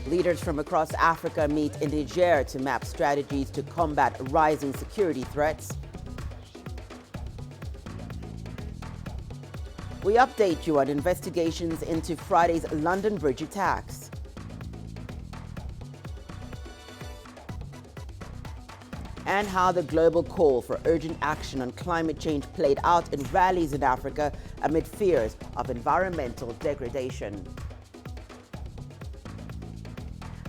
Leaders from across Africa meet in Niger to map strategies to combat rising security threats. We update you on investigations into Friday's London Bridge attacks. And how the global call for urgent action on climate change played out in rallies in Africa amid fears of environmental degradation.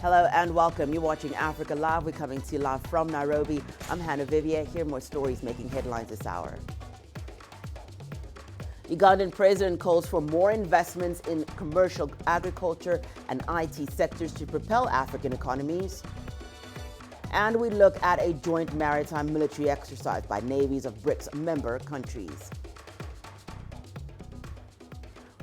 Hello and welcome. You're watching Africa Live. We're coming to you live from Nairobi. I'm Hannah Viviers. Here are more stories making headlines this hour. Ugandan president calls for more investments in commercial, agriculture and IT sectors to propel African economies. And we look at a joint maritime military exercise by navies of BRICS member countries.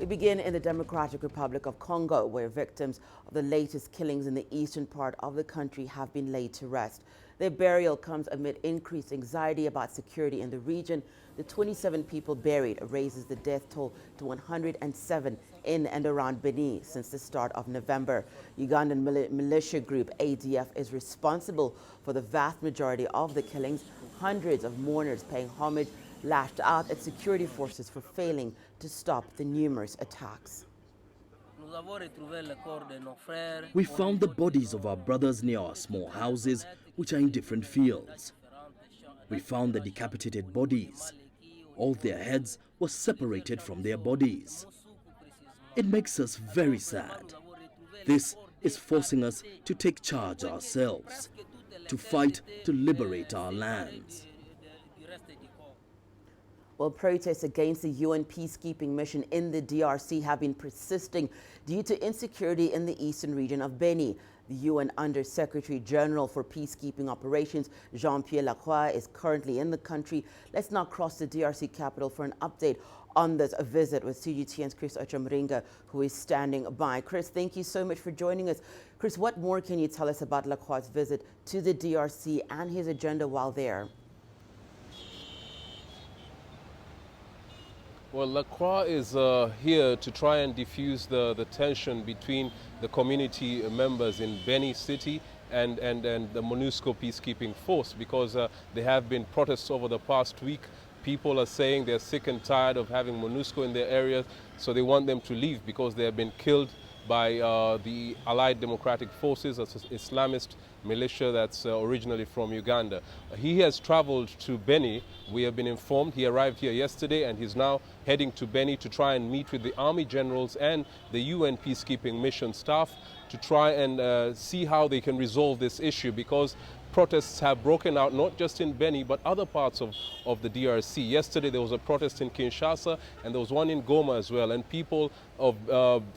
We begin in the Democratic Republic of Congo, where victims of the latest killings in the eastern part of the country have been laid to rest. Their burial comes amid increased anxiety about security in the region. The 27 people buried raises the death toll to 107 in and around Beni since the start of November. Ugandan militia group ADF is responsible for the vast majority of the killings. Hundreds of mourners paying homage lashed out at security forces for failing to stop the numerous attacks. We found the bodies of our brothers near our small houses, which are in different fields. We found the decapitated bodies. All their heads were separated from their bodies. It makes us very sad. This is forcing us to take charge ourselves, to fight to liberate our lands. Well, protests against the UN peacekeeping mission in the DRC have been persisting due to insecurity in the eastern region of Beni. The UN Under-Secretary General for Peacekeeping Operations, Jean-Pierre Lacroix, is currently in the country. Let's now cross the DRC capital for an update on this visit with CGTN's Chris Ochamringa, who is standing by. Chris, thank you so much for joining us. Chris, what more can you tell us about Lacroix's visit to the DRC and his agenda while there? Well, Lacroix is here to try and diffuse the tension between the community members in Beni City and the MONUSCO peacekeeping force, because there have been protests over the past week. People are saying they're sick and tired of having MONUSCO in their areas, so they want them to leave because they have been killed by the Allied Democratic Forces, an Islamist militia that's originally from Uganda. He has traveled to Beni. We have been informed. He arrived here yesterday and he's now heading to Beni to try and meet with the army generals and the UN peacekeeping mission staff to try and see how they can resolve this issue, because protests have broken out not just in Beni but other parts of the DRC. Yesterday there was a protest in Kinshasa and there was one in Goma as well, and people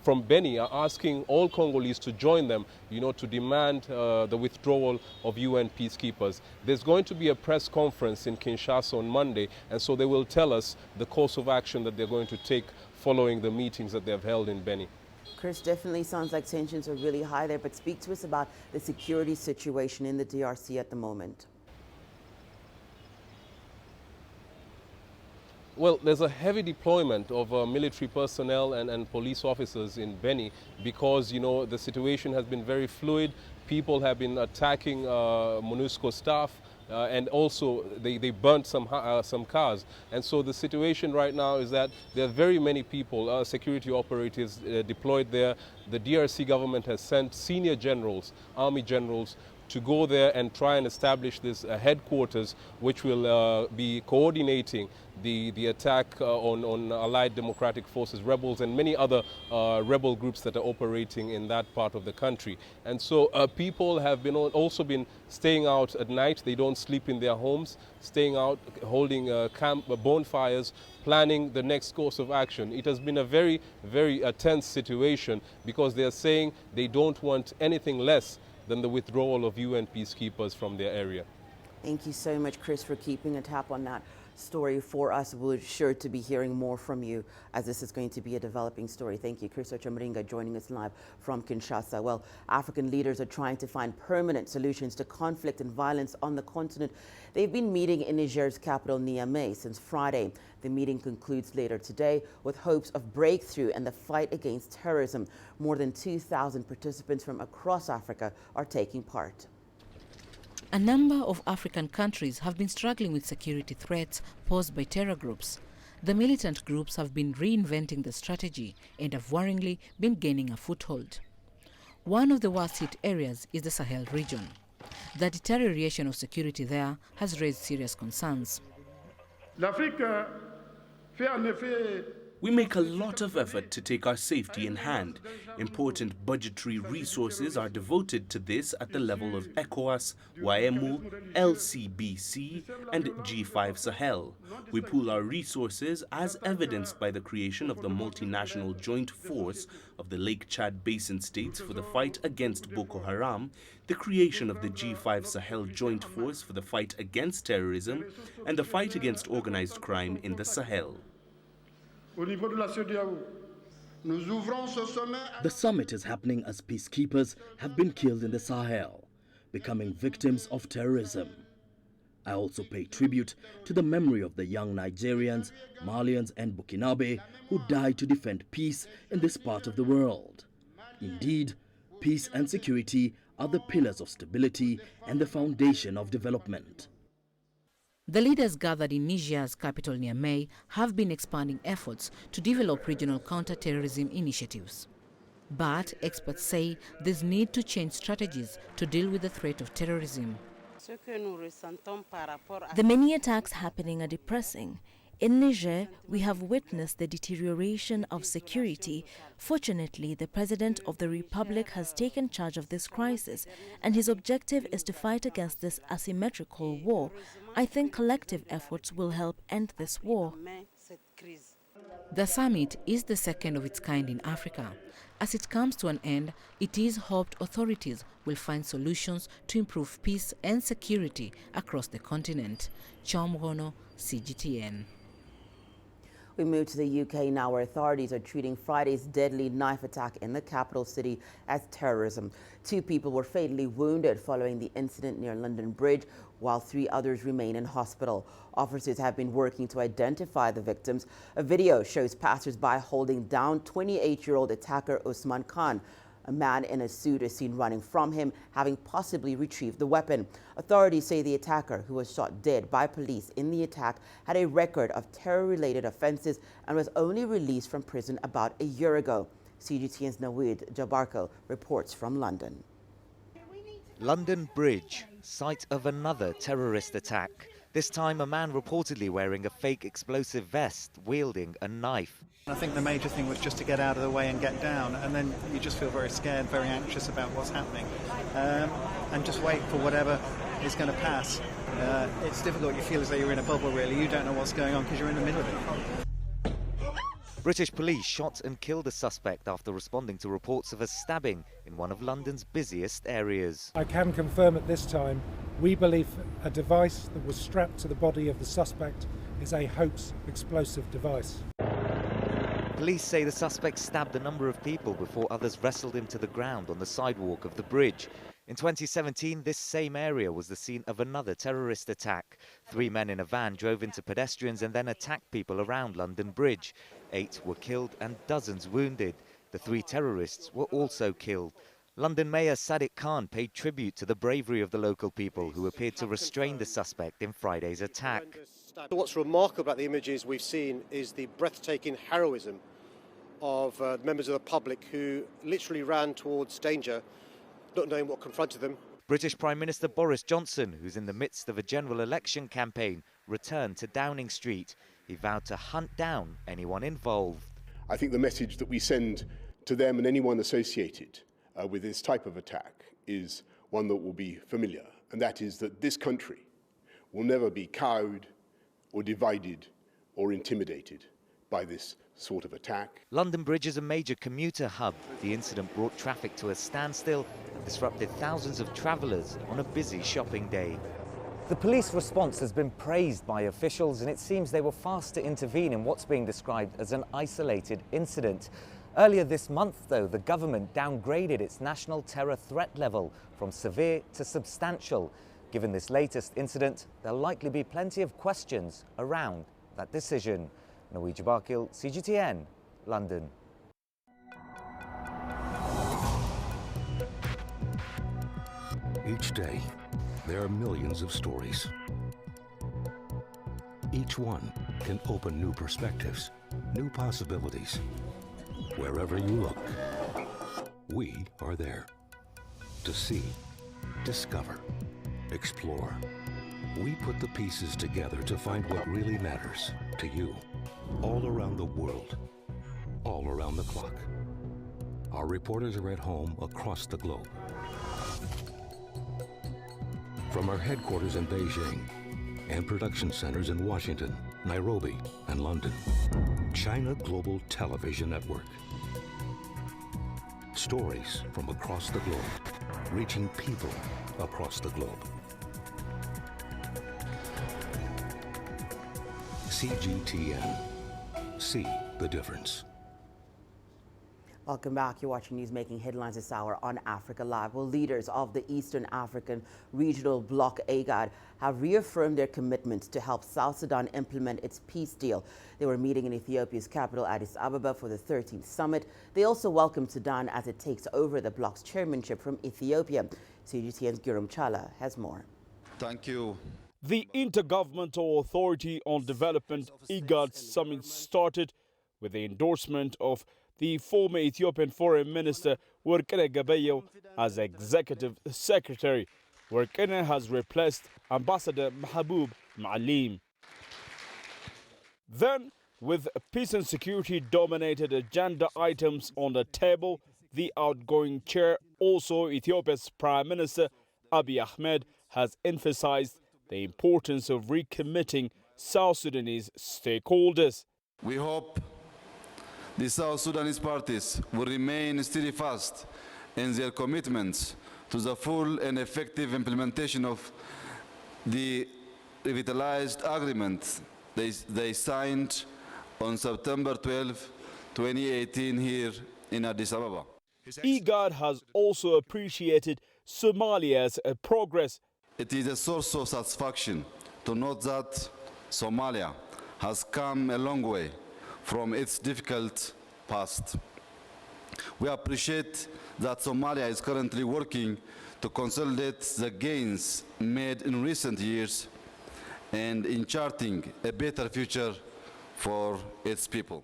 from Beni are asking all Congolese to join them, to demand the withdrawal of UN peacekeepers. There's going to be a press conference in Kinshasa on Monday, and so they will tell us the course of action that they're going to take following the meetings that they've held in Beni. Chris, definitely sounds like tensions are really high there, but speak to us about the security situation in the DRC at the moment. Well, there's a heavy deployment of military personnel and police officers in Beni because, the situation has been very fluid. People have been attacking MONUSCO staff. And also they burnt some cars. And so the situation right now is that there are very many people, security operatives deployed there. The DRC government has sent senior generals, army generals, to go there and try and establish this headquarters, which will be coordinating the attack on Allied Democratic Forces, rebels, and many other rebel groups that are operating in that part of the country. And so people have also been staying out at night. They don't sleep in their homes, staying out, holding bonfires, planning the next course of action. It has been a very, very tense situation because they are saying they don't want anything less than the withdrawal of UN peacekeepers from their area. Thank you so much, Chris, for keeping a tap on that. story for us. We're sure to be hearing more from you as this is going to be a developing story. Thank you. Chris Ochamaringa joining us live from Kinshasa. Well, African leaders are trying to find permanent solutions to conflict and violence on the continent. They've been meeting in Niger's capital, Niamey, since Friday. The meeting concludes later today with hopes of breakthrough in the fight against terrorism. More than 2,000 participants from across Africa are taking part. A number of African countries have been struggling with security threats posed by terror groups. The militant groups have been reinventing the strategy and have worryingly been gaining a foothold. One of the worst hit areas is the Sahel region. The deterioration of security there has raised serious concerns. We make a lot of effort to take our safety in hand. Important budgetary resources are devoted to this at the level of ECOWAS, YMU, LCBC and G5 Sahel. We pool our resources as evidenced by the creation of the multinational joint force of the Lake Chad Basin states for the fight against Boko Haram, the creation of the G5 Sahel joint force for the fight against terrorism, and the fight against organized crime in the Sahel. The summit is happening as peacekeepers have been killed in the Sahel, becoming victims of terrorism. I also pay tribute to the memory of the young Nigerians, Malians and Burkinabe who died to defend peace in this part of the world. Indeed, peace and security are the pillars of stability and the foundation of development. The leaders gathered in Niger's capital Niamey have been expanding efforts to develop regional counter-terrorism initiatives. But experts say there's need to change strategies to deal with the threat of terrorism. The many attacks happening are depressing. In Niger, we have witnessed the deterioration of security. Fortunately, the President of the Republic has taken charge of this crisis, and his objective is to fight against this asymmetrical war. I think collective efforts will help end this war. The summit is the second of its kind in Africa. As it comes to an end, it is hoped authorities will find solutions to improve peace and security across the continent. Chomgono, CGTN. We move to the UK now, where authorities are treating Friday's deadly knife attack in the capital city as terrorism. 2 people were fatally wounded following the incident near London Bridge, while 3 others remain in hospital. Officers have been working to identify the victims. A video shows passers-by holding down 28-year-old attacker Usman Khan. A man in a suit is seen running from him, having possibly retrieved the weapon. Authorities say the attacker, who was shot dead by police in the attack, had a record of terror-related offenses and was only released from prison about a year ago. CGTN's Nollywood Jabarko reports from London. London Bridge, site of another terrorist attack. This time a man reportedly wearing a fake explosive vest, wielding a knife. I think the major thing was just to get out of the way and get down, and then you just feel very scared, very anxious about what's happening, and just wait for whatever is going to pass. It's difficult. You feel as though you're in a bubble, really. You don't know what's going on because you're in the middle of it. British police shot and killed a suspect after responding to reports of a stabbing in one of London's busiest areas. I can confirm at this time, we believe a device that was strapped to the body of the suspect is a hoax explosive device. Police say the suspect stabbed a number of people before others wrestled him to the ground on the sidewalk of the bridge. In 2017, this same area was the scene of another terrorist attack. 3 men in a van drove into pedestrians and then attacked people around London Bridge. 8 were killed and dozens wounded. The 3 terrorists were also killed. London Mayor Sadiq Khan paid tribute to the bravery of the local people who appeared to restrain the suspect in Friday's attack. What's remarkable about the images we've seen is the breathtaking heroism of members of the public who literally ran towards danger, not knowing what confronted them. British Prime Minister Boris Johnson, who's in the midst of a general election campaign, returned to Downing Street. He vowed to hunt down anyone involved. I think the message that we send to them and anyone associated with this type of attack is one that will be familiar, and that is that this country will never be cowed or divided or intimidated by this sort of attack. London Bridge is a major commuter hub. The incident brought traffic to a standstill and disrupted thousands of travellers on a busy shopping day. The police response has been praised by officials, and it seems they were fast to intervene in what's being described as an isolated incident. Earlier this month, though, the government downgraded its national terror threat level from severe to substantial. Given this latest incident, there'll likely be plenty of questions around that decision. Norwegian Barkil, CGTN, London. Each day, there are millions of stories. Each one can open new perspectives, new possibilities. Wherever you look, we are there to see, discover, explore. We put the pieces together to find what really matters to you, all around the world, all around the clock. Our reporters are at home across the globe. From our headquarters in Beijing and production centers in Washington, Nairobi, and London, China Global Television Network. Stories from across the globe, reaching people across the globe. CGTN. See the difference. Welcome back. You're watching news making headlines this hour on Africa Live. Well, leaders of the Eastern African Regional Bloc EGAD have reaffirmed their commitment to help South Sudan implement its peace deal. They were meeting in Ethiopia's capital, Addis Ababa, for the 13th summit. They also welcomed Sudan as it takes over the bloc's chairmanship from Ethiopia. CGTN's Gurum Chala has more. Thank you. The Intergovernmental Authority on Development EGAD summit started with the endorsement of the former Ethiopian Foreign Minister Workene Gabayo as Executive Secretary. Workene has replaced Ambassador Mahabub Maalim. Then, with peace and security dominated agenda items on the table, the outgoing chair, also Ethiopia's Prime Minister Abiy Ahmed, has emphasized the importance of recommitting South Sudanese stakeholders. We hope the South Sudanese parties will remain steadfast in their commitments to the full and effective implementation of the revitalized agreement they signed on September 12, 2018 here in Addis Ababa. EGAD has also appreciated Somalia's progress. It is a source of satisfaction to note that Somalia has come a long way from its difficult past. We appreciate that Somalia is currently working to consolidate the gains made in recent years and in charting a better future for its people.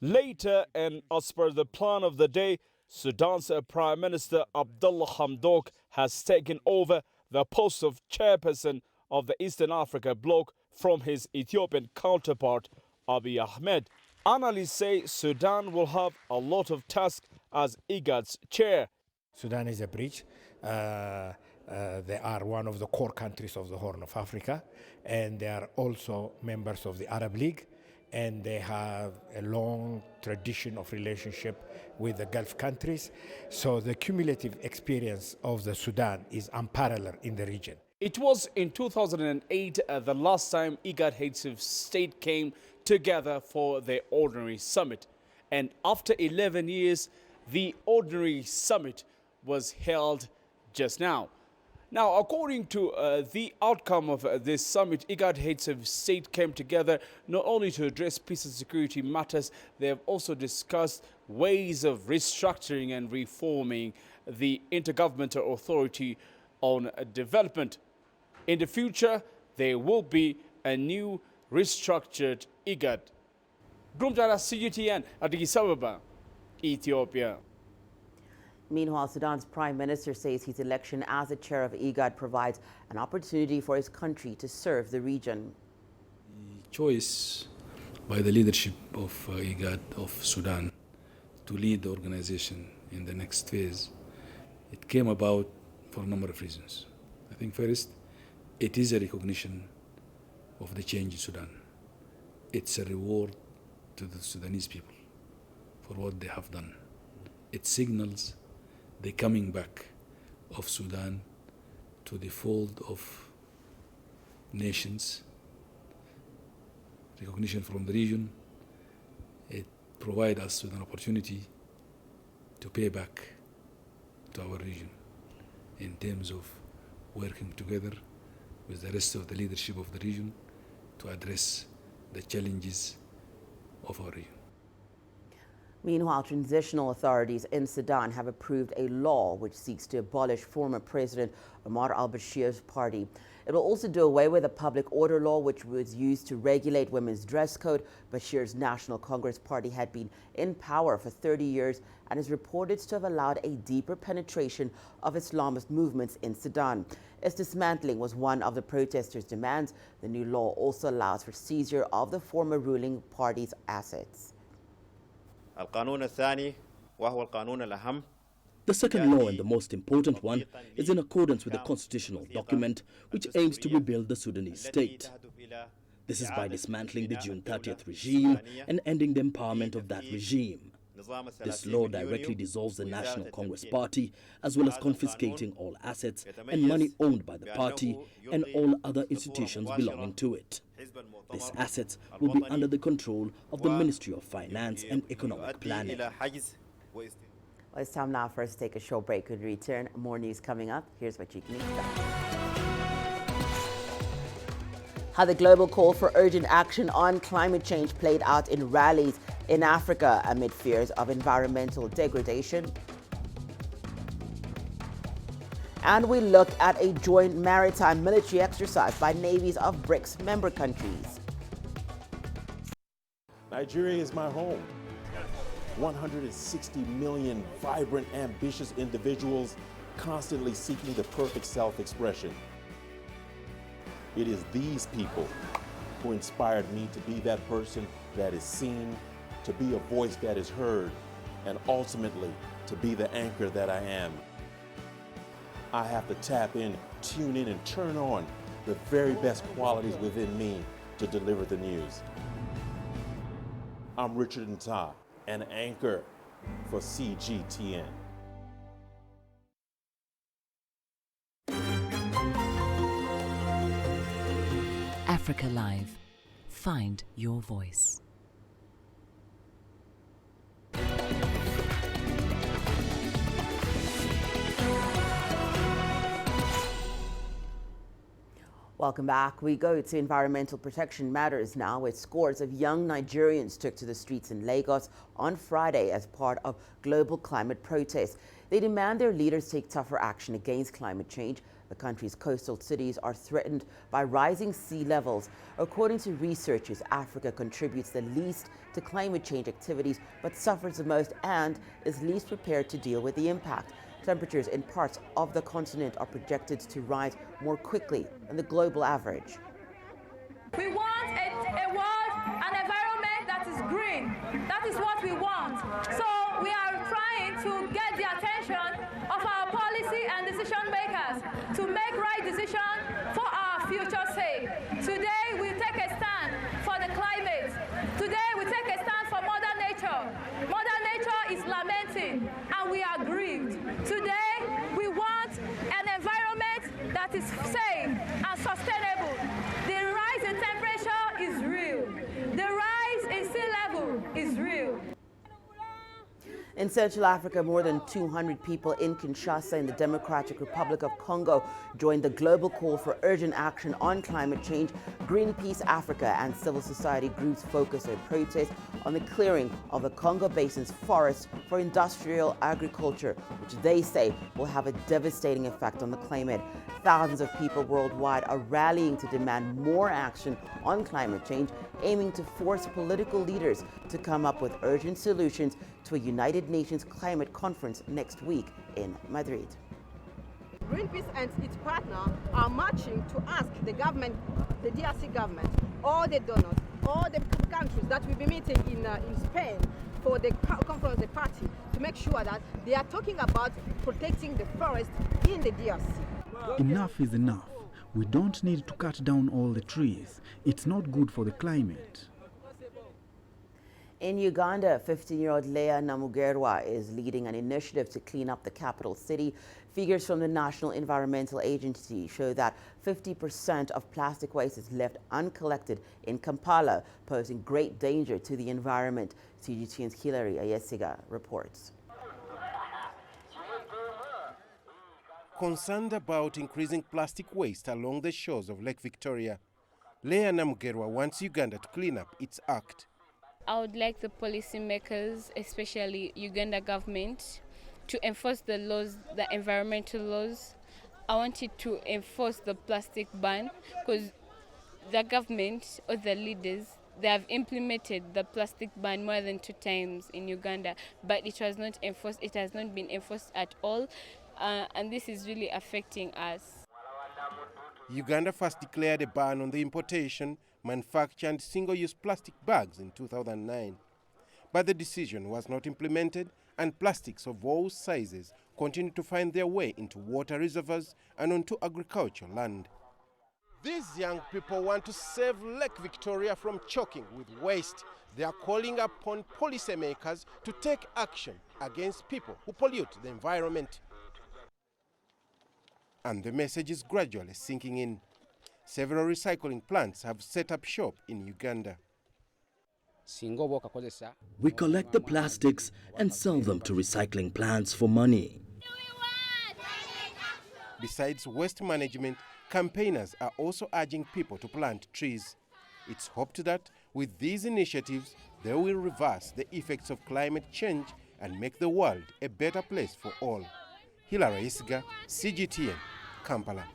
Later, and as per the plan of the day, Sudan's Prime Minister Abdullah Hamdok has taken over the post of chairperson of the Eastern Africa Bloc from his Ethiopian counterpart, Abiy Ahmed. Analysts say Sudan will have a lot of tasks as EGAD's chair. Sudan is a bridge. They are one of the core countries of the Horn of Africa, and they are also members of the Arab League, and they have a long tradition of relationship with the Gulf countries. So the cumulative experience of the Sudan is unparalleled in the region. It was in 2008 the last time EGAD heads of state came together for the ordinary summit. And after 11 years, the ordinary summit was held just now. Now, according to the outcome of this summit, EGAD heads of state came together not only to address peace and security matters, they have also discussed ways of restructuring and reforming the Intergovernmental Authority on Development. In the future, there will be a new restructured EGAD. Grumjara CGTN, Addis Ababa, Ethiopia. Meanwhile, Sudan's Prime Minister says his election as the chair of EGAD provides an opportunity for his country to serve the region. The choice by the leadership of EGAD of Sudan to lead the organization in the next phase, it came about for a number of reasons. I think first, it is a recognition of the change in Sudan. It's a reward to the Sudanese people for what they have done. It signals the coming back of Sudan to the fold of nations, recognition from the region. It provides us with an opportunity to pay back to our region in terms of working together with the rest of the leadership of the region to address the challenges of our region. Meanwhile, transitional authorities in Sudan have approved a law which seeks to abolish former President Omar al-Bashir's party. It will also do away with a public order law which was used to regulate women's dress code. Bashir's National Congress Party had been in power for 30 years and is reported to have allowed a deeper penetration of Islamist movements in Sudan. Its dismantling was one of the protesters' demands. The new law also allows for seizure of the former ruling party's assets. The second law, and the most important one, is in accordance with the constitutional document which aims to rebuild the Sudanese state. This is by dismantling the June 30th regime and ending the empowerment of that regime. This law directly dissolves the National Congress Party, as well as confiscating all assets and money owned by the party and all other institutions belonging to it. These assets will be under the control of the Ministry of Finance and Economic Planning. Well, it's time now for us to take a short break. When we return, more news coming up. Here's what you can expect. How the global call for urgent action on climate change played out in rallies in Africa amid fears of environmental degradation. And we look at a joint maritime military exercise by navies of BRICS member countries. Nigeria is my home. 160 million vibrant, ambitious individuals constantly seeking the perfect self-expression. It is these people who inspired me to be that person that is seen, to be a voice that is heard, and ultimately to be the anchor that I am. I have to tap in, tune in, and turn on the very best qualities within me to deliver the news. I'm Richard Nta, an anchor for CGTN. Africa Live. Find your voice. Welcome back. We go to environmental protection matters now, where scores of young Nigerians took to the streets in Lagos on Friday as part of global climate protests. They demand their leaders take tougher action against climate change. The country's coastal cities are threatened by rising sea levels. According to researchers, Africa contributes the least to climate change activities, but suffers the most and is least prepared to deal with the impact. Temperatures in parts of the continent are projected to rise more quickly than the global average. We want a world, an environment that is green. That is what we want. So we are trying to get the attention of our policy and decision makers to make right decisions for our future's sake. Today we take a stand for the climate. Today we take a stand for Mother Nature. Mother Nature is lamenting and we are grieved. Today we want an environment that is safe and sustainable. The rise in temperature is real. The rise in sea level is real. In Central Africa, more than 200 people in Kinshasa in the Democratic Republic of Congo joined the global call for urgent action on climate change. Greenpeace Africa and civil society groups focus their protest on the clearing of the Congo Basin's forests for industrial agriculture, which they say will have a devastating effect on the climate. Thousands of people worldwide are rallying to demand more action on climate change, aiming to force political leaders to come up with urgent solutions to a United Nations climate conference next week in Madrid. Greenpeace and its partner are marching to ask the government, the DRC government, all the donors, all the countries that will be meeting in Spain for the conference of the party to make sure that they are talking about protecting the forest in the DRC. Enough is enough. We don't need to cut down all the trees. It's not good for the climate. In Uganda, 15-year-old Leah Namugerwa is leading an initiative to clean up the capital city. Figures from the National Environmental Agency show that 50% of plastic waste is left uncollected in Kampala, posing great danger to the environment. CGTN's Hilary Ayesiga reports. Concerned about increasing plastic waste along the shores of Lake Victoria, Leah Namugerwa wants Uganda to clean up its act. I would like the policymakers, especially Uganda government, to enforce the laws, the environmental laws. I want it to enforce the plastic ban because the government or the leaders, they have implemented the plastic ban more than 2 times in Uganda, but it was not enforced. It has not been enforced at all, and this is really affecting us. Uganda first declared a ban on the importation, manufacture and single-use plastic bags in 2009. But the decision was not implemented, and plastics of all sizes continue to find their way into water reservoirs and onto agricultural land. These young people want to save Lake Victoria from choking with waste. They are calling upon policymakers to take action against people who pollute the environment. And the message is gradually sinking in. Several recycling plants have set up shop in Uganda. We collect the plastics and sell them to recycling plants for money. Besides waste management, campaigners are also urging people to plant trees. It's hoped that with these initiatives, they will reverse the effects of climate change and make the world a better place for all. Hilary Ayesiga, CGTN, Kampala.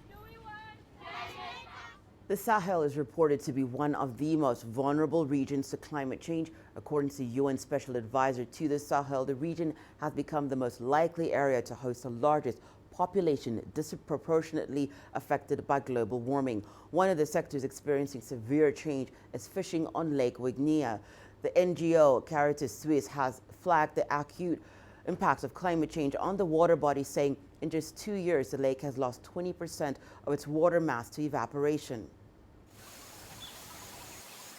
The Sahel is reported to be one of the most vulnerable regions to climate change. According to UN Special Advisor to the Sahel, the region has become the most likely area to host the largest population disproportionately affected by global warming. One of the sectors experiencing severe change is fishing on Lake Wignea. The NGO Caritas Suisse has flagged the acute impacts of climate change on the water body, saying in just 2 years, the lake has lost 20% of its water mass to evaporation.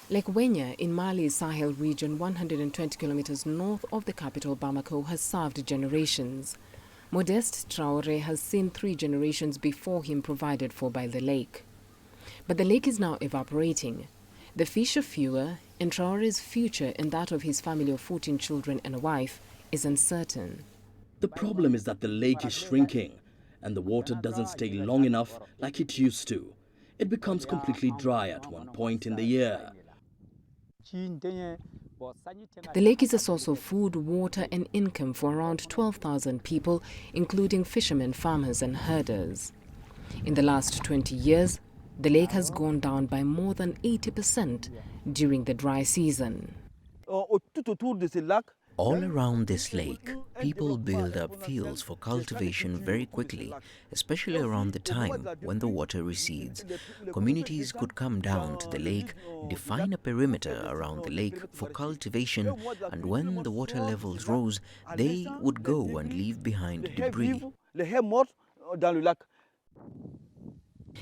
Lake Wignea in Mali's Sahel region, 120 kilometers north of the capital Bamako, has served generations. Modeste Traoré has seen 3 generations before him provided for by the lake. But the lake is now evaporating. The fish are fewer, and Traoré's future and that of his family of 14 children and a wife is uncertain. The problem is that the lake is shrinking and the water doesn't stay long enough like it used to. It becomes completely dry at one point in the year. The lake is a source of food, water and income for around 12,000 people, including fishermen, farmers and herders. In the last 20 years, the lake has gone down by more than 80% during the dry season. All around this lake, people build up fields for cultivation very quickly, especially around the time when the water recedes. Communities could come down to the lake, define a perimeter around the lake for cultivation, and when the water levels rose, they would go and leave behind debris.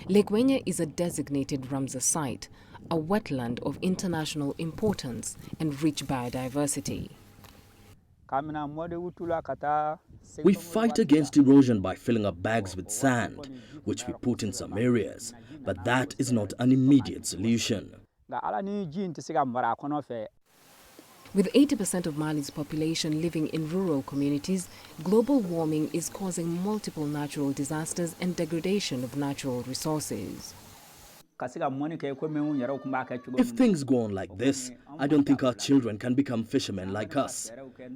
Lake Wignea is a designated Ramsar site, a wetland of international importance and rich biodiversity. We fight against erosion by filling up bags with sand, which we put in some areas, but that is not an immediate solution. With 80% of Mali's population living in rural communities, global warming is causing multiple natural disasters and degradation of natural resources. If things go on like this, I don't think our children can become fishermen like us.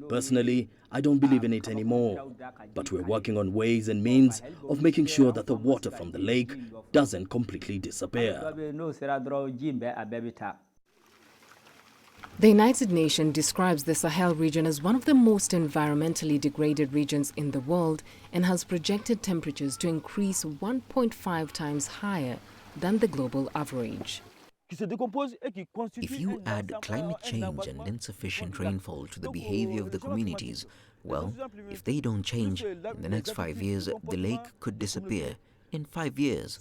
Personally, I don't believe in it anymore. But we're working on ways and means of making sure that the water from the lake doesn't completely disappear. The United Nations describes the Sahel region as one of the most environmentally degraded regions in the world and has projected temperatures to increase 1.5 times higher than the global average. If you add climate change and insufficient rainfall to the behavior of the communities, well, if they don't change, in the next 5 years, the lake could disappear. In 5 years.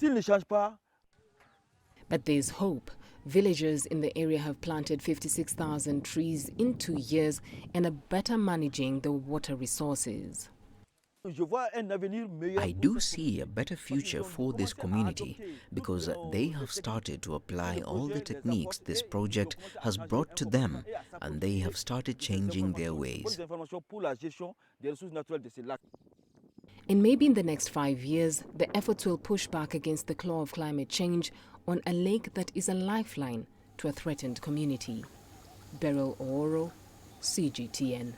But there's hope. Villagers in the area have planted 56,000 trees in 2 years and are better managing the water resources. I do see a better future for this community because they have started to apply all the techniques this project has brought to them, and they have started changing their ways. And maybe in the next 5 years, the efforts will push back against the claw of climate change on a lake that is a lifeline to a threatened community. Beryl Oro, CGTN.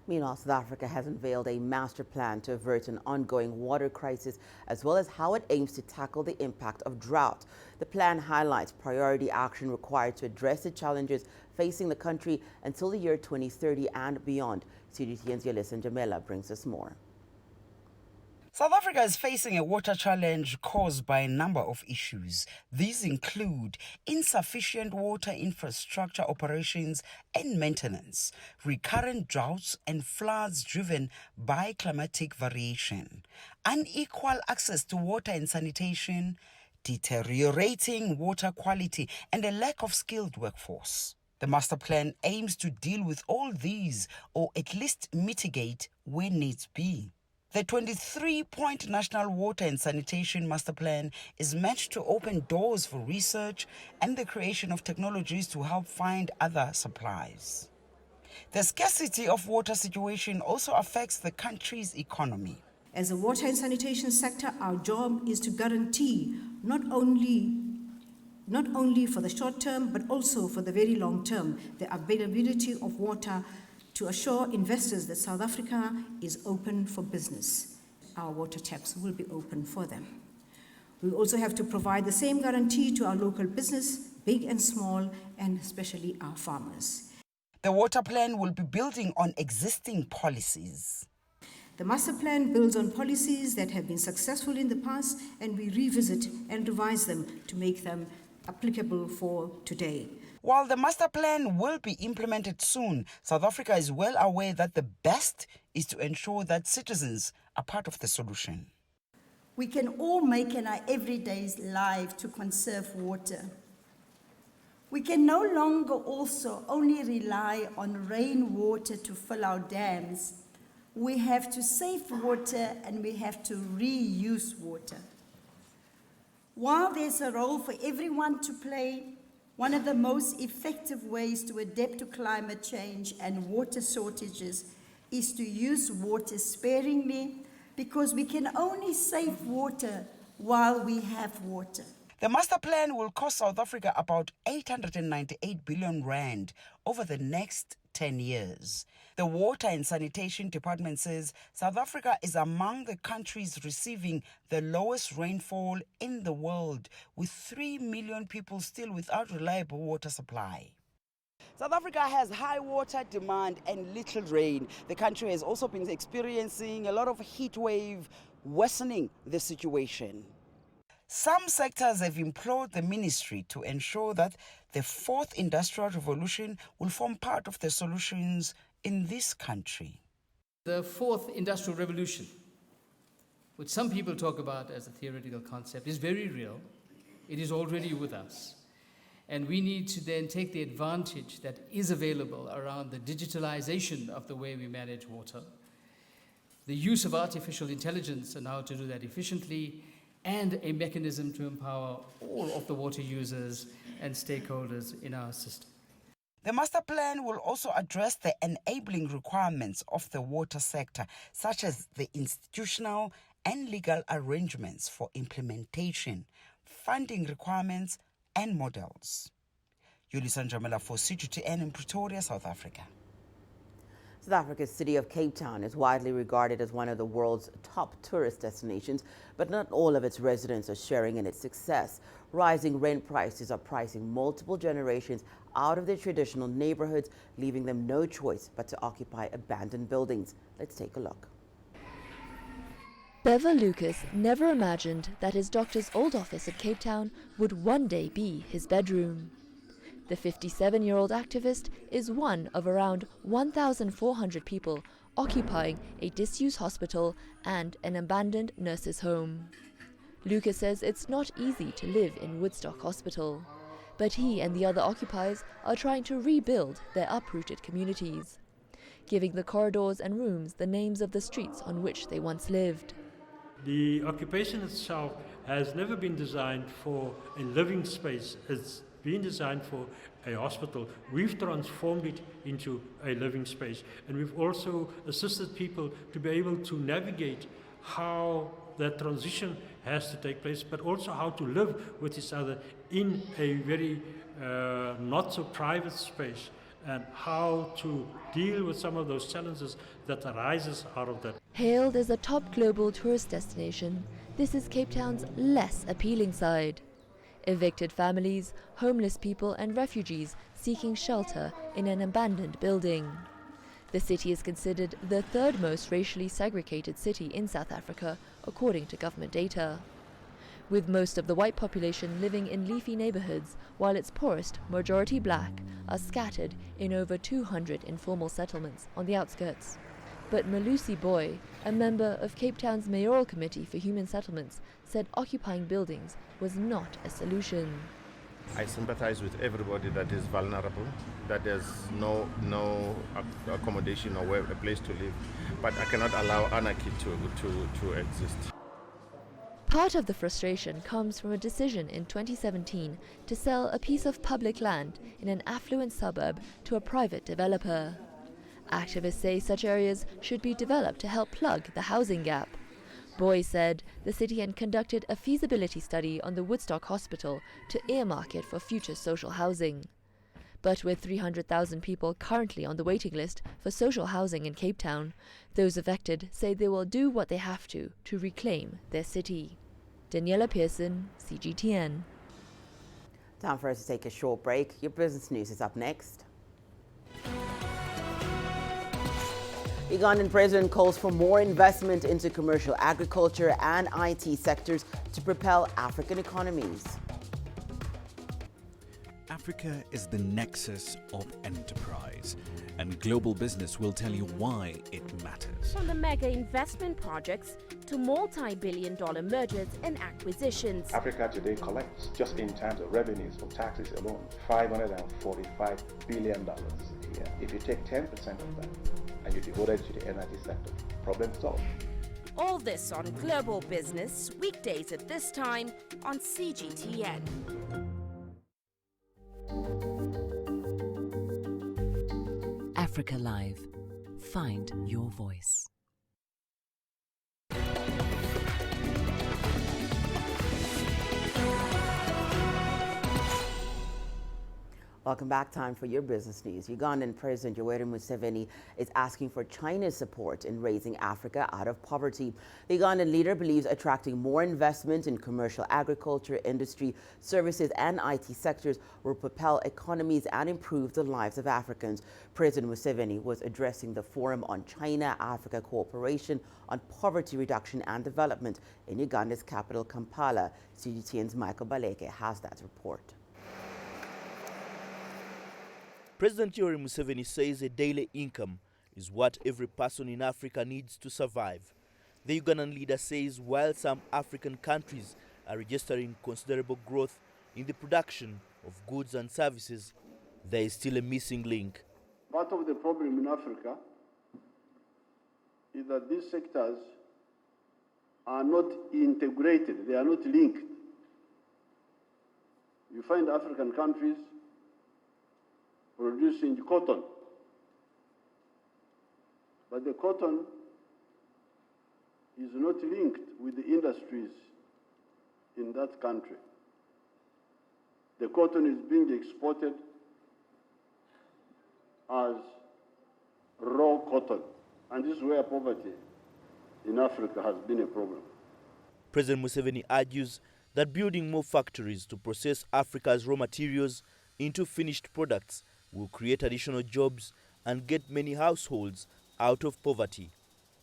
Meanwhile, South Africa has unveiled a master plan to avert an ongoing water crisis, as well as how it aims to tackle the impact of drought. The plan highlights priority action required to address the challenges facing the country until the year 2030 and beyond. CGTN's Yelisa Jamela brings us more. South Africa is facing a water challenge caused by a number of issues. These include insufficient water infrastructure operations and maintenance, recurrent droughts and floods driven by climatic variation, unequal access to water and sanitation, deteriorating water quality, and a lack of skilled workforce. The master plan aims to deal with all these, or at least mitigate where needs be. The 23-point National Water and Sanitation Master Plan is meant to open doors for research and the creation of technologies to help find other supplies. The scarcity of water situation also affects the country's economy. As a water and sanitation sector, our job is to guarantee not only for the short term, but also for the very long term, the availability of water to assure investors that South Africa is open for business. Our water taps will be open for them. We also have to provide the same guarantee to our local business, big and small, and especially our farmers. The water plan will be building on existing policies. The master plan builds on policies that have been successful in the past, and we revisit and revise them to make them applicable for today. While the master plan will be implemented soon, South Africa is well aware that the best is to ensure that citizens are part of the solution. We can all make in our everyday life to conserve water. We can no longer also only rely on rainwater to fill our dams. We have to save water and we have to reuse water. While there's a role for everyone to play, one of the most effective ways to adapt to climate change and water shortages is to use water sparingly, because we can only save water while we have water. The master plan will cost South Africa about 898 billion rand over the next 10 years. The Water and Sanitation Department says South Africa is among the countries receiving the lowest rainfall in the world, with 3 million people still without reliable water supply. South Africa has high water demand and little rain. The country has also been experiencing a lot of heat wave, worsening the situation. Some sectors have implored the ministry to ensure that the fourth industrial revolution will form part of the solutions in this country. The fourth industrial revolution, which some people talk about as a theoretical concept, is very real. It is already with us. And we need to then take the advantage that is available around the digitalization of the way we manage water, the use of artificial intelligence and how to do that efficiently, and a mechanism to empower all of the water users and stakeholders in our system. The master plan will also address the enabling requirements of the water sector, such as the institutional and legal arrangements for implementation, funding requirements, and models. Yelisa Jamela for CGTN in Pretoria, South Africa. South Africa's city of Cape Town is widely regarded as one of the world's top tourist destinations, but not all of its residents are sharing in its success. Rising rent prices are pricing multiple generations out of their traditional neighborhoods, leaving them no choice but to occupy abandoned buildings. Let's take a look. Bever Lucas never imagined that his doctor's old office at Cape Town would one day be his bedroom. The 57-year-old activist is one of around 1,400 people occupying a disused hospital and an abandoned nurse's home. Lucas says it's not easy to live in Woodstock Hospital, but he and the other occupiers are trying to rebuild their uprooted communities, giving the corridors and rooms the names of the streets on which they once lived. The occupation itself has never been designed for a living space. It's been designed for a hospital. We've transformed it into a living space, and we've also assisted people to be able to navigate how that transition has to take place, but also how to live with each other in a very not so private space, and how to deal with some of those challenges that arises out of that. Hailed as a top global tourist destination, this is Cape Town's less appealing side. Evicted families, homeless people and refugees seeking shelter in an abandoned building. The city is considered the third most racially segregated city in South Africa, according to government data. With most of the white population living in leafy neighborhoods, while its poorest, majority black, are scattered in over 200 informal settlements on the outskirts. But Malusi Boy, a member of Cape Town's Mayoral Committee for Human Settlements, said occupying buildings was not a solution. I sympathize with everybody that is vulnerable, that there's no accommodation or a place to live, but I cannot allow anarchy to exist. Part of the frustration comes from a decision in 2017 to sell a piece of public land in an affluent suburb to a private developer. Activists say such areas should be developed to help plug the housing gap. Boy said the city had conducted a feasibility study on the Woodstock Hospital to earmark it for future social housing. But with 300,000 people currently on the waiting list for social housing in Cape Town, those affected say they will do what they have to reclaim their city. Daniela Pearson, CGTN. Time for us to take a short break. Your business news is up next. Ugandan president calls for more investment into commercial agriculture and IT sectors to propel African economies. Africa is the nexus of enterprise, and global business will tell you why it matters. From the mega investment projects to multi-billion-dollar mergers and acquisitions. Africa today collects, just in terms of revenues from taxes alone, $545 billion a year. If you take 10% of that and you devote it to the energy sector, problem solved. All this on Global Business, weekdays at this time on CGTN. Africa Live. Find your voice. Welcome back. Time for your business news. Ugandan President Yoweri Museveni is asking for China's support in raising Africa out of poverty. The Ugandan leader believes attracting more investment in commercial agriculture, industry, services and IT sectors will propel economies and improve the lives of Africans. President Museveni was addressing the Forum on China-Africa Cooperation on Poverty Reduction and Development in Uganda's capital, Kampala. CGTN's Michael Baleke has that report. President Yoweri Museveni says a daily income is what every person in Africa needs to survive. The Ugandan leader says while some African countries are registering considerable growth in the production of goods and services, there is still a missing link. Part of the problem in Africa is that these sectors are not integrated, they are not linked. You find African countries producing cotton, but the cotton is not linked with the industries in that country. The cotton is being exported as raw cotton, and this is where poverty in Africa has been a problem. President Museveni argues that building more factories to process Africa's raw materials into finished products will create additional jobs and get many households out of poverty.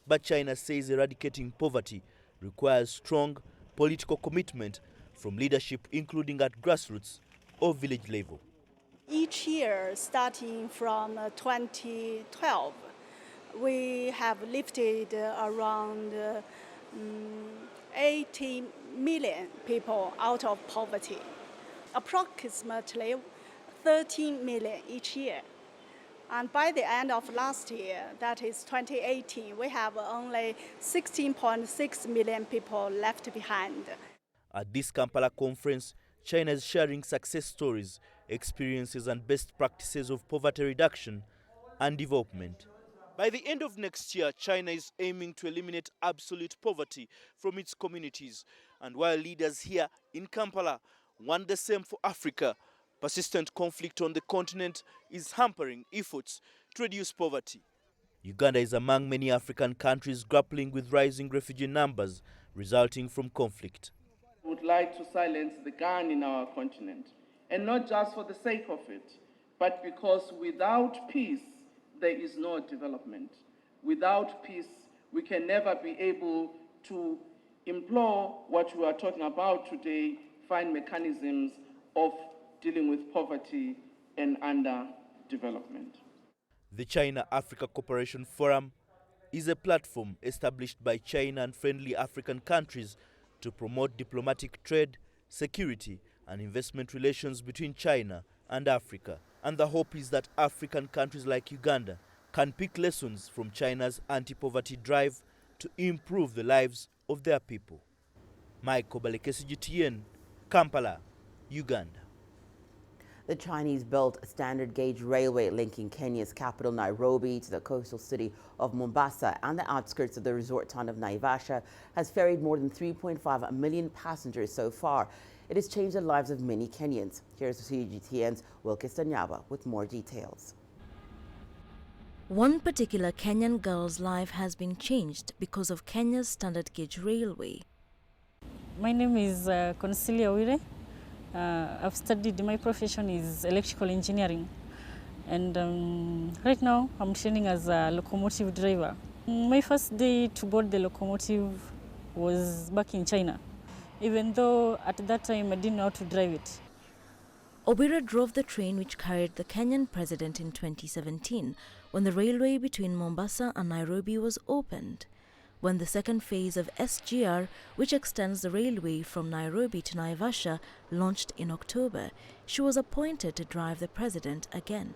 But China says eradicating poverty requires strong political commitment from leadership, including at grassroots or village level. Each year, starting from 2012, we have lifted around 80 million people out of poverty, approximately 13 million each year. And by the end of last year, that is 2018, we have only 16.6 million people left behind. At this Kampala conference, China is sharing success stories, experiences and best practices of poverty reduction and development. By the end of next year, China is aiming to eliminate absolute poverty from its communities. And while leaders here in Kampala want the same for Africa, persistent conflict on the continent is hampering efforts to reduce poverty. Uganda is among many African countries grappling with rising refugee numbers resulting from conflict. We would like to silence the gun in our continent, and not just for the sake of it, but because without peace, there is no development. Without peace, we can never be able to employ what we are talking about today, find mechanisms of dealing with poverty and underdevelopment. The China-Africa Cooperation Forum is a platform established by China and friendly African countries to promote diplomatic trade, security and investment relations between China and Africa. And the hope is that African countries like Uganda can pick lessons from China's anti-poverty drive to improve the lives of their people. Michael Balekesi, GTN, Kampala, Uganda. The Chinese built a standard gauge railway linking Kenya's capital Nairobi to the coastal city of Mombasa and the outskirts of the resort town of Naivasha has ferried more than 3.5 million passengers so far. It has changed the lives of many Kenyans. Here's CGTN's Wilkes Danyaba with more details. One particular Kenyan girl's life has been changed because of Kenya's standard gauge railway. My name is Consilia Wire. I've studied, my profession is electrical engineering, and right now I'm training as a locomotive driver. My first day to board the locomotive was back in China, even though at that time I didn't know how to drive it. Obira drove the train which carried the Kenyan president in 2017 when the railway between Mombasa and Nairobi was opened. When the second phase of SGR, which extends the railway from Nairobi to Naivasha, launched in October, she was appointed to drive the president again.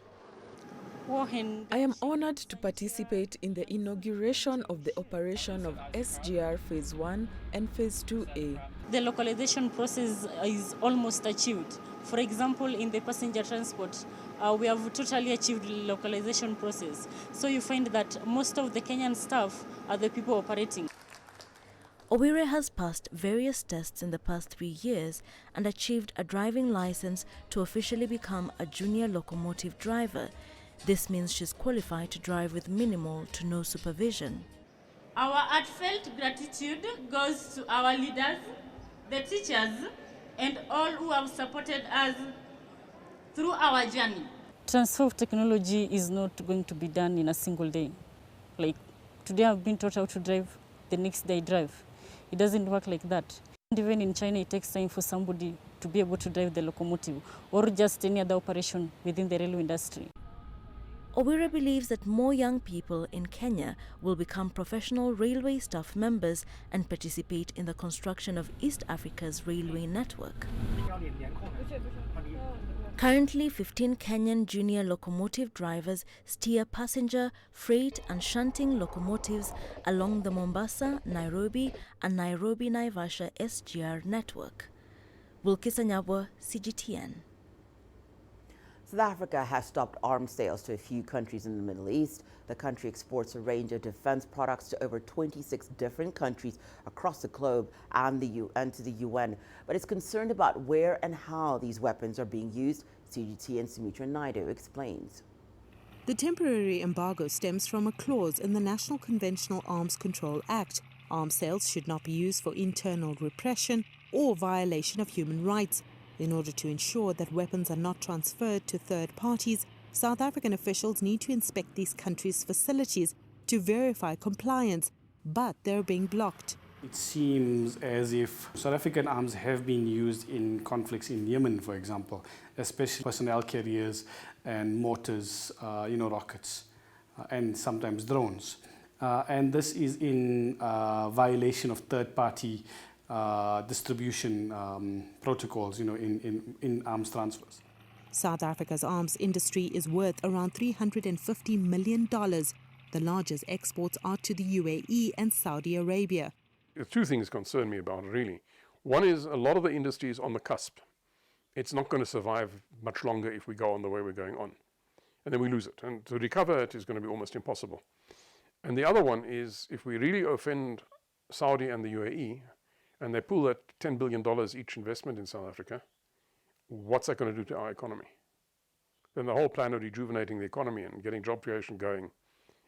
I am honored to participate in the inauguration of the operation of SGR Phase 1 and Phase 2A. The localization process is almost achieved. For example, in the passenger transport, we have totally achieved the localization process. So you find that most of the Kenyan staff are the people operating. Obire has passed various tests in the past 3 years and achieved a driving license to officially become a junior locomotive driver. This means she's qualified to drive with minimal to no supervision. Our heartfelt gratitude goes to our leaders, the teachers, and all who have supported us through our journey. Transfer of technology is not going to be done in a single day. Like today I've been taught how to drive, the next day I drive. It doesn't work like that. And even in China it takes time for somebody to be able to drive the locomotive or just any other operation within the railway industry. Obira believes that more young people in Kenya will become professional railway staff members and participate in the construction of East Africa's railway network. Currently, 15 Kenyan junior locomotive drivers steer passenger, freight and shunting locomotives along the Mombasa, Nairobi and Nairobi-Naivasha SGR network. Wilkes Danyaba, CGTN. South Africa has stopped arms sales to a few countries in the Middle East. The country exports a range of defense products to over 26 different countries across the globe and to the UN. But it's concerned about where and how these weapons are being used. CGTN's Sumitra Naidu explains. The temporary embargo stems from a clause in the National Conventional Arms Control Act. Arms sales should not be used for internal repression or violation of human rights. In order to ensure that weapons are not transferred to third parties, South African officials need to inspect these countries' facilities to verify compliance, but they're being blocked. It seems as if South African arms have been used in conflicts in Yemen, for example, especially personnel carriers and mortars, rockets, and sometimes drones. And this is in violation of third-party distribution protocols, in arms transfers. South Africa's arms industry is worth around $350 million. The largest exports are to the UAE and Saudi Arabia. Two things concern me about it, really. One is a lot of the industry is on the cusp. It's not going to survive much longer if we go on the way we're going on. And then we lose it. And to recover it is going to be almost impossible. And the other one is if we really offend Saudi and the UAE, and they pull that $10 billion each investment in South Africa, what's that going to do to our economy? Then the whole plan of rejuvenating the economy and getting job creation going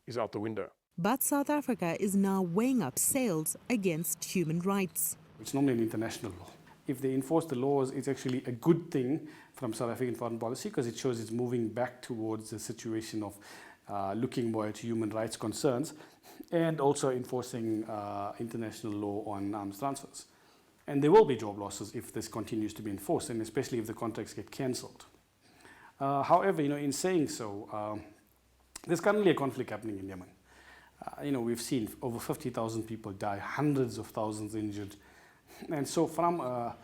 is out the window. But South Africa is now weighing up sales against human rights. It's normally an international law. If they enforce the laws, it's actually a good thing from South African foreign policy because it shows it's moving back towards a situation of looking more at human rights concerns and also enforcing international law on arms transfers. And there will be job losses if this continues to be enforced, and especially if the contracts get cancelled. However, in saying so, there's currently a conflict happening in Yemen. We've seen over 50,000 people die, hundreds of thousands injured. And so from a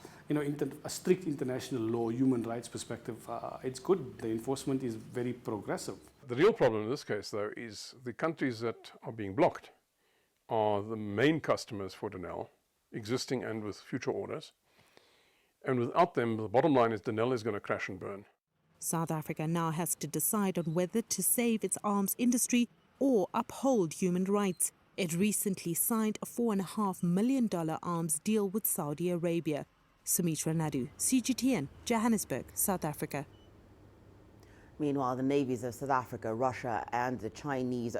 strict international law, human rights perspective, it's good. The enforcement is very progressive. The real problem in this case, though, is the countries that are being blocked are the main customers for Denel, existing and with future orders. And without them, the bottom line is Denel is going to crash and burn. South Africa now has to decide on whether to save its arms industry or uphold human rights. It recently signed a $4.5 million arms deal with Saudi Arabia. Sumitra Nadu, CGTN, Johannesburg, South Africa. Meanwhile, the navies of South Africa, Russia and the Chinese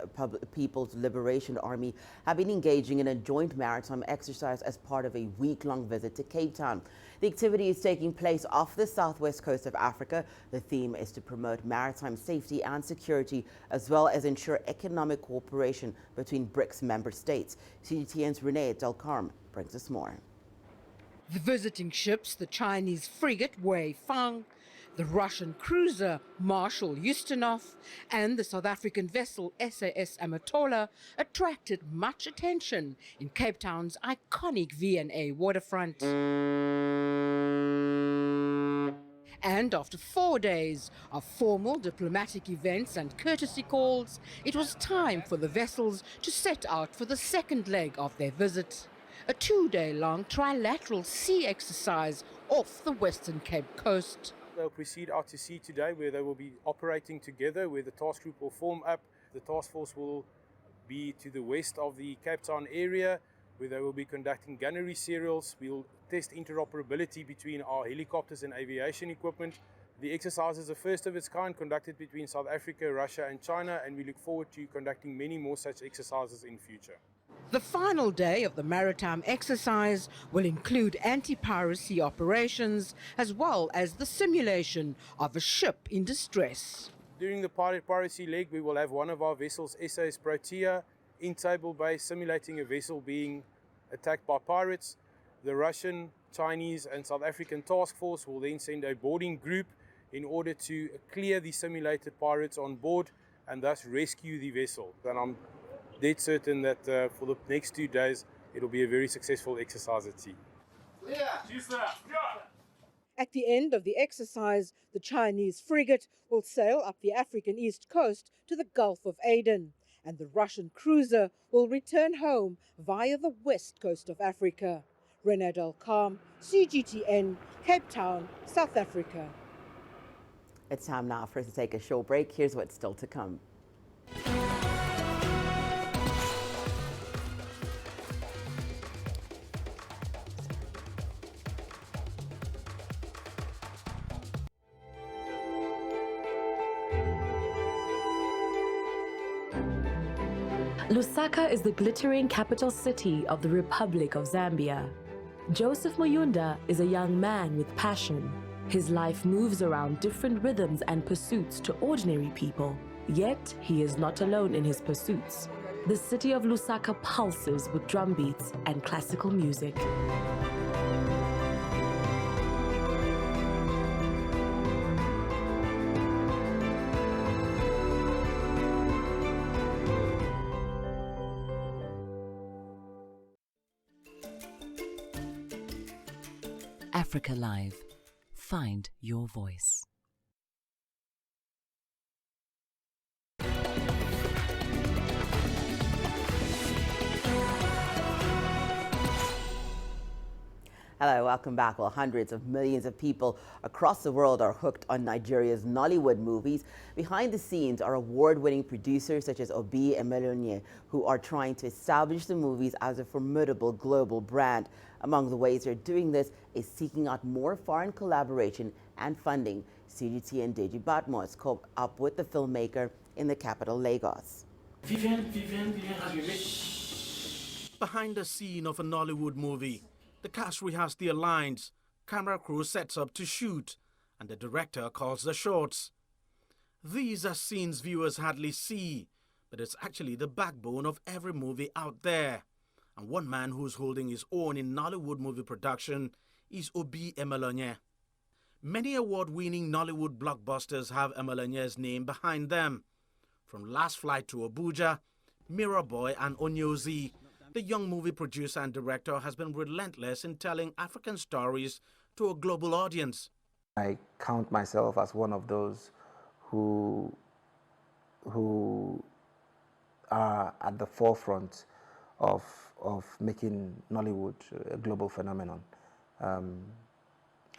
People's Liberation Army have been engaging in a joint maritime exercise as part of a week-long visit to Cape Town. The activity is taking place off the southwest coast of Africa. The theme is to promote maritime safety and security, as well as ensure economic cooperation between BRICS member states. CGTN's Renee Delcarme brings us more. The visiting ships, the Chinese frigate Wei Fang, the Russian cruiser Marshal Ustinov, and the South African vessel SAS Amatola attracted much attention in Cape Town's iconic V&A waterfront. And after 4 days of formal diplomatic events and courtesy calls, it was time for the vessels to set out for the second leg of their visit. A 2-day-long trilateral sea exercise off the Western Cape coast. They'll proceed out to sea today, where they will be operating together, where the task group will form up. The task force will be to the west of the Cape Town area, where they will be conducting gunnery serials. We'll test interoperability between our helicopters and aviation equipment. The exercise is the first of its kind, conducted between South Africa, Russia and China, and we look forward to conducting many more such exercises in future. The final day of the maritime exercise will include anti-piracy operations as well as the simulation of a ship in distress. During the piracy leg, we will have one of our vessels, SAS Protea, in Table Bay simulating a vessel being attacked by pirates. The Russian, Chinese and South African task force will then send a boarding group in order to clear the simulated pirates on board and thus rescue the vessel. And I'm dead certain that for the next 2 days, it'll be a very successful exercise at sea. At the end of the exercise, the Chinese frigate will sail up the African east coast to the Gulf of Aden, and the Russian cruiser will return home via the west coast of Africa. Renee Delcarme, CGTN, Cape Town, South Africa. It's time now for us to take a short break. Here's what's still to come. Lusaka is the glittering capital city of the Republic of Zambia. Joseph Muyunda is a young man with passion. His life moves around different rhythms and pursuits to ordinary people. Yet, he is not alone in his pursuits. The city of Lusaka pulses with drum beats and classical music. Africa Live. Find your voice. Hello, welcome back. Well, hundreds of millions of people across the world are hooked on Nigeria's Nollywood movies. Behind the scenes are award-winning producers such as Obi Emelonye, who are trying to establish the movies as a formidable global brand. Among the ways they're doing this is seeking out more foreign collaboration and funding. CGT and Deji Batmos caught up with the filmmaker in the capital, Lagos. Vivian, have you met? Behind the scene of a Nollywood movie, the cast rehearse their lines, camera crew sets up to shoot, and the director calls the shots. These are scenes viewers hardly see, but it's actually the backbone of every movie out there. And one man who's holding his own in Nollywood movie production is Obi Emelonye. Many award-winning Nollywood blockbusters have Emelonye's name behind them. From Last Flight to Abuja, Mirror Boy and Onyozi, the young movie producer and director has been relentless in telling African stories to a global audience. I count myself as one of those who are at the forefront of making Nollywood a global phenomenon.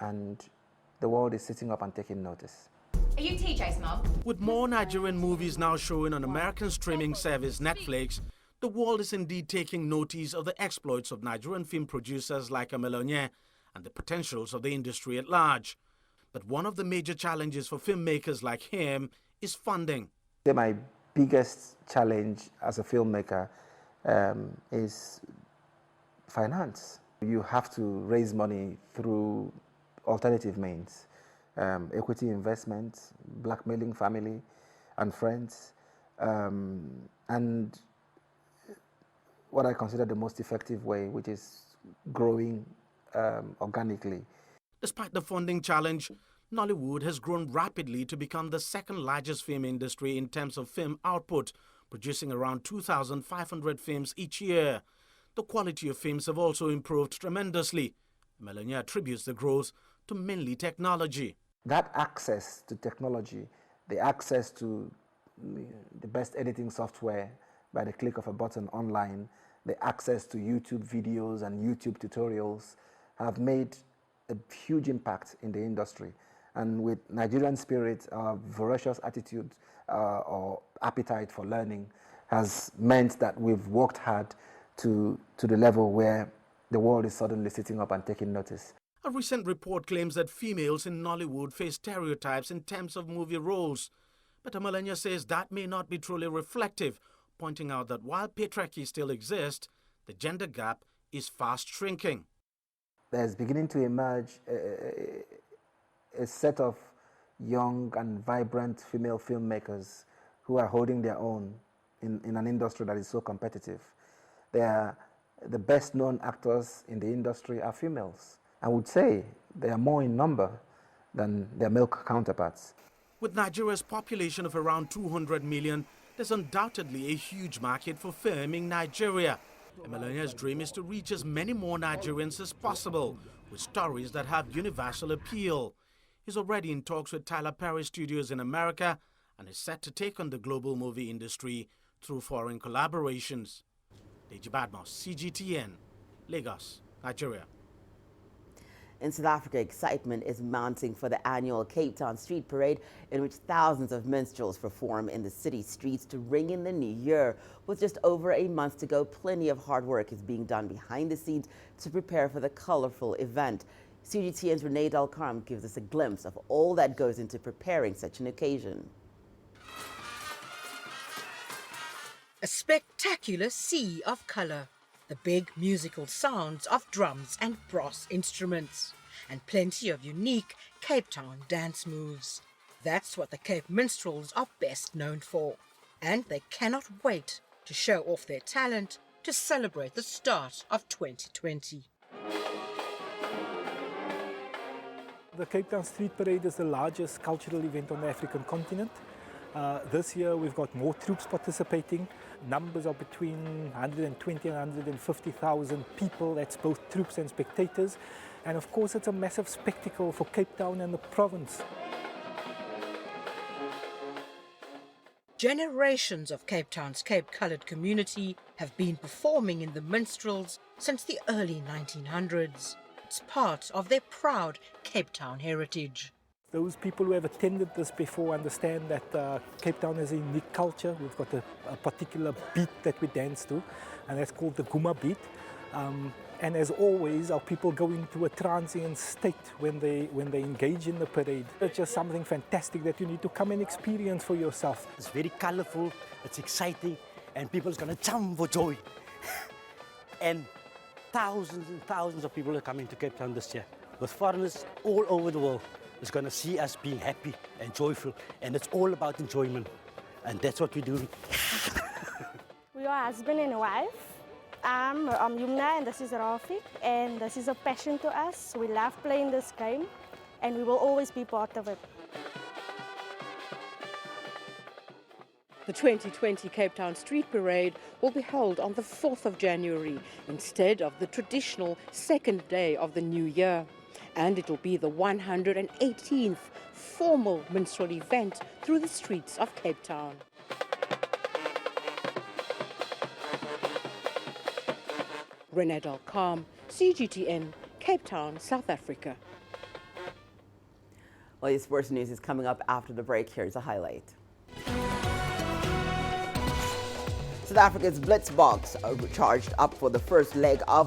And the world is sitting up and taking notice. Are you TJ's mom? With more Nigerian movies now showing on American streaming service Netflix, the world is indeed taking notice of the exploits of Nigerian film producers like Emelonye and the potentials of the industry at large. But one of the major challenges for filmmakers like him is funding. My biggest challenge as a filmmaker is finance. You have to raise money through alternative means, equity investment, blackmailing family and friends, and what I consider the most effective way, which is growing organically. Despite the funding challenge, Nollywood has grown rapidly to become the second largest film industry in terms of film output, producing around 2,500 films each year. The quality of films have also improved tremendously. Emelonye attributes the growth to mainly technology. That access to technology, the access to the best editing software by the click of a button online, the access to YouTube videos and YouTube tutorials have made a huge impact in the industry. And with Nigerian spirit, our voracious attitude or appetite for learning has meant that we've worked hard to the level where the world is suddenly sitting up and taking notice. A recent report claims that females in Nollywood face stereotypes in terms of movie roles. But Emelonye says that may not be truly reflective, pointing out that while patriarchy still exists, the gender gap is fast shrinking. There's beginning to emerge a set of young and vibrant female filmmakers who are holding their own in an industry that is so competitive. The best known actors in the industry are females. I would say they are more in number than their male counterparts. With Nigeria's population of around 200 million, there's undoubtedly a huge market for film in Nigeria. Emelonye's dream is to reach as many more Nigerians as possible with stories that have universal appeal. He's already in talks with Tyler Perry Studios in America and is set to take on the global movie industry through foreign collaborations. Deji Badmos, CGTN, Lagos, Nigeria. In South Africa, excitement is mounting for the annual Cape Town Street Parade, in which thousands of minstrels perform in the city streets to ring in the new year. With just over a month to go, plenty of hard work is being done behind the scenes to prepare for the colorful event. CGTN's Renee Dalkaram gives us a glimpse of all that goes into preparing such an occasion. A spectacular sea of color. The big musical sounds of drums and brass instruments, and plenty of unique Cape Town dance moves. That's what the Cape Minstrels are best known for, and they cannot wait to show off their talent to celebrate the start of 2020. The Cape Town Street Parade is the largest cultural event on the African continent. This year we've got more troops participating. Numbers are between 120 and 150,000 people. That's both troops and spectators. And of course, it's a massive spectacle for Cape Town and the province. Generations of Cape Town's Cape-coloured community have been performing in the minstrels since the early 1900s. It's part of their proud Cape Town heritage. Those people who have attended this before understand that Cape Town has a unique culture. We've got a particular beat that we dance to, and that's called the Guma beat. And as always, our people go into a transient state when they engage in the parade. It's just something fantastic that you need to come and experience for yourself. It's very colourful, it's exciting, and people are going to jump for joy. And thousands of people are coming to Cape Town this year, with foreigners all over the world. It's going to see us being happy and joyful, and it's all about enjoyment, and that's what we do. We are husband and wife. I'm Yumna and this is Rafik, and this is a passion to us. We love playing this game and we will always be part of it. The 2020 Cape Town Street Parade will be held on the 4th of January instead of the traditional second day of the new year. And it will be the 118th formal minstrel event through the streets of Cape Town. Renee Dalcom, CGTN, Cape Town, South Africa. Well, your sports news is coming up after the break. Here's a highlight. South Africa's Blitzboks are charged up for the first leg of the